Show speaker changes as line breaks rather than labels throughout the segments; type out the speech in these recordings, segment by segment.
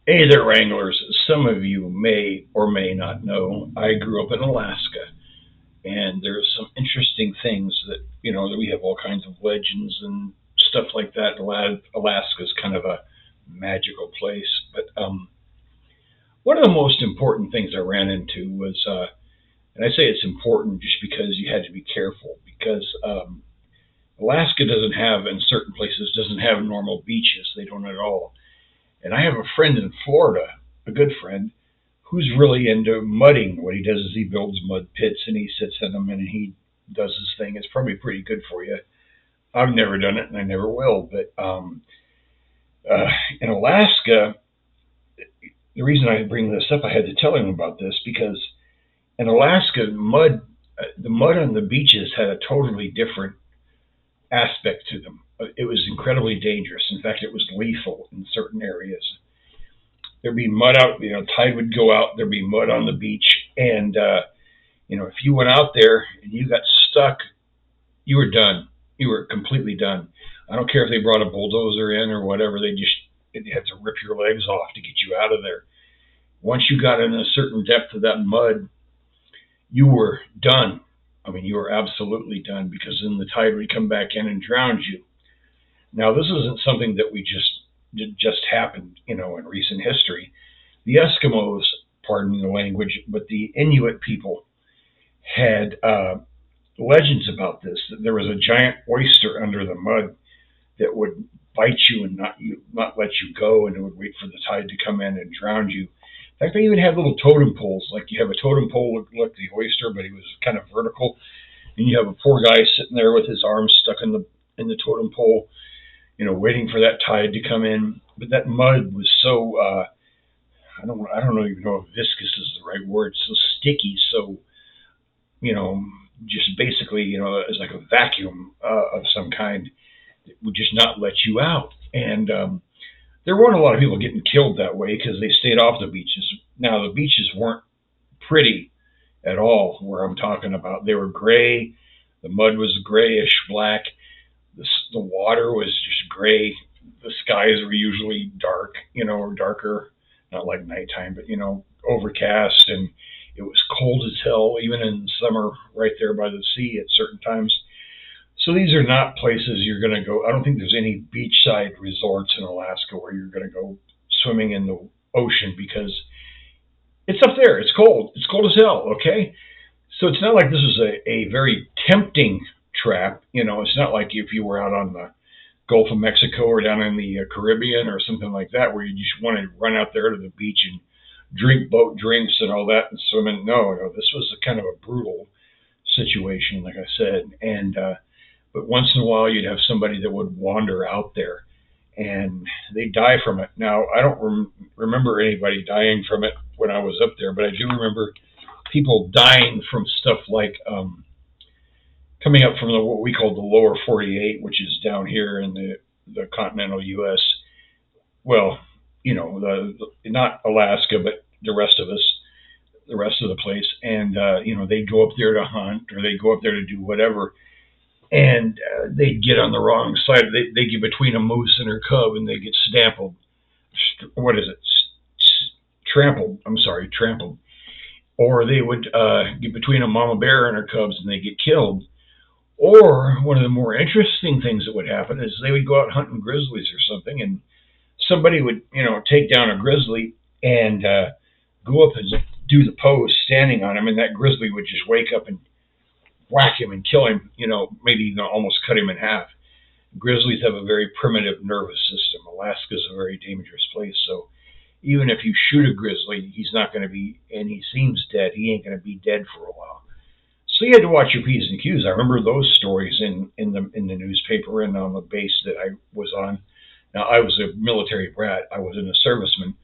Hey there, Wranglers. Some of you may or may not know I grew up in Alaska, and there's some interesting things that we have all kinds of legends and stuff like that. Alaska is kind of a magical place, but one of the most important things I ran into was, and I say it's important just because you had to be careful because Alaska doesn't have, in certain places, doesn't have normal beaches. They don't at all. And I have a friend in Florida, a good friend, who's really into mudding. What he does is he builds mud pits and he sits in them and he does his thing. It's probably pretty good for you. I've never done it and I never will. But uh, in Alaska, the reason I bring this up, I had to tell him about this because in Alaska, the mud on the beaches had a totally different aspect to them. It was incredibly dangerous. In fact, it was lethal in certain areas. There'd be mud out, tide would go out, there'd be mud on the beach, and if you went out there and you got stuck, you were done. You were completely done. I don't care if they brought a bulldozer in or whatever. They had to rip your legs off to get you out of there. Once you got in a certain depth of that mud, you were done. I mean, you were absolutely done because then the tide would come back in and drown you. Now, this isn't something that we just happened, in recent history. The Eskimos, pardon the language, but the Inuit people had legends about this. That there was a giant oyster under the mud that would bite you and not let you go, and it would wait for the tide to come in and drown you. In fact, they even had little totem poles. Like you have a totem pole like the oyster, but he was kind of vertical, and you have a poor guy sitting there with his arms stuck in the totem pole, waiting for that tide to come in. But that mud was so I don't even know if viscous is the right word. So sticky, so you know, just basically as like a vacuum of some kind. It would just not let you out, and there weren't a lot of people getting killed that way because they stayed off the beaches. Now the beaches weren't pretty at all. Where I'm talking about, they were gray. The mud was grayish black. The water was just gray. The skies were usually dark, or darker, not like nighttime, but overcast, and it was cold as hell, even in summer, right there by the sea at certain times. So these are not places you're going to go. I don't think there's any beachside resorts in Alaska where you're going to go swimming in the ocean because it's up there. It's cold. It's cold as hell. Okay, so it's not like this is a very tempting trap. It's not like if you were out on the Gulf of Mexico or down in the Caribbean or something like that, where you just want to run out there to the beach and drink boat drinks and all that and swim in. No, this was a kind of a brutal situation, like I said, and but once in a while you'd have somebody that would wander out there and they die from it. Now I don't remember anybody dying from it when I was up there, but I do remember people dying from stuff like coming up from what we call the lower 48, which is down here in the continental U.S. Well, not Alaska, but the rest of us, the rest of the place, and they go up there to hunt or they go up there to do whatever, and they'd get on the wrong side. They get between a moose and her cub, and they get stampled. What is it? Trampled. I'm sorry, trampled. Or they would get between a mama bear and her cubs, and they get killed. Or one of the more interesting things that would happen is they would go out hunting grizzlies or something, and somebody would, take down a grizzly and go up and do the pose standing on him, and that grizzly would just wake up and whack him and kill him, maybe even almost cut him in half. Grizzlies have a very primitive nervous system. Alaska is a very dangerous place, so even if you shoot a grizzly, he's not going to be, and he seems dead, he ain't going to be dead for a while. So you had to watch your P's and Q's. I remember those stories in the newspaper and on the base that I was on. Now I was a military brat. I wasn't a serviceman,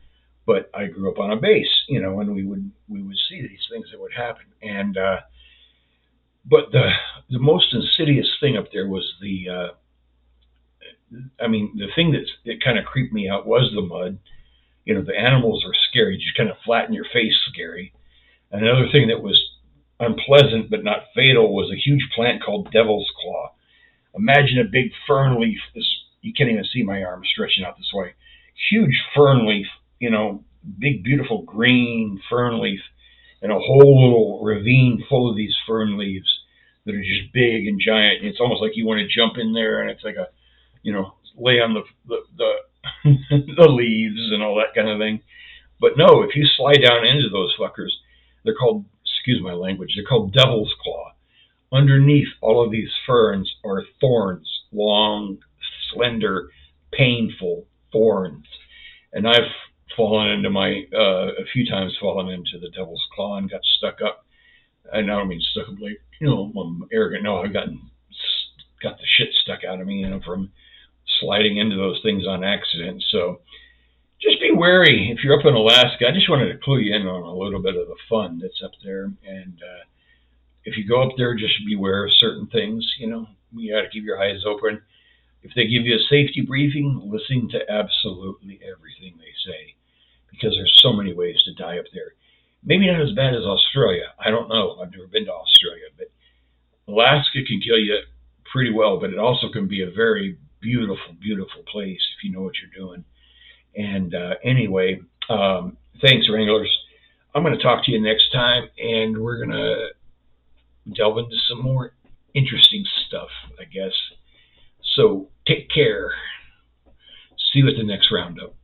but I grew up on a base, and we would see these things that would happen. And but the most insidious thing up there was the thing that kind of creeped me out was the mud. The animals are scary, just kind of flat in your face, scary. And another thing that was unpleasant but not fatal was a huge plant called devil's claw. Imagine a big fern leaf. You can't even see my arm stretching out this way. Huge fern leaf, you know, big, beautiful green fern leaf, and a whole little ravine full of these fern leaves that are just big and giant. And it's almost like you want to jump in there, and it's like a, lay on the the leaves and all that kind of thing. But no, if you slide down into those fuckers, they're called, excuse my language, they're called devil's claw. Underneath all of these ferns are thorns, long, slender, painful thorns. And I've fallen into a few times fallen into the devil's claw and got stuck up. And I don't mean stuck up like, I'm arrogant. No, I've got the shit stuck out of me, from sliding into those things on accident. So just be wary if you're up in Alaska. I just wanted to clue you in on a little bit of the fun that's up there. And if you go up there, just beware of certain things. You got to keep your eyes open. If they give you a safety briefing, listen to absolutely everything they say, because there's so many ways to die up there. Maybe not as bad as Australia. I don't know. I've never been to Australia, but Alaska can kill you pretty well, but it also can be a very beautiful, beautiful place if you know what you're doing. And anyway, thanks, Wranglers. I'm going to talk to you next time, and we're going to delve into some more interesting stuff, I guess. So take care. See you at the next roundup.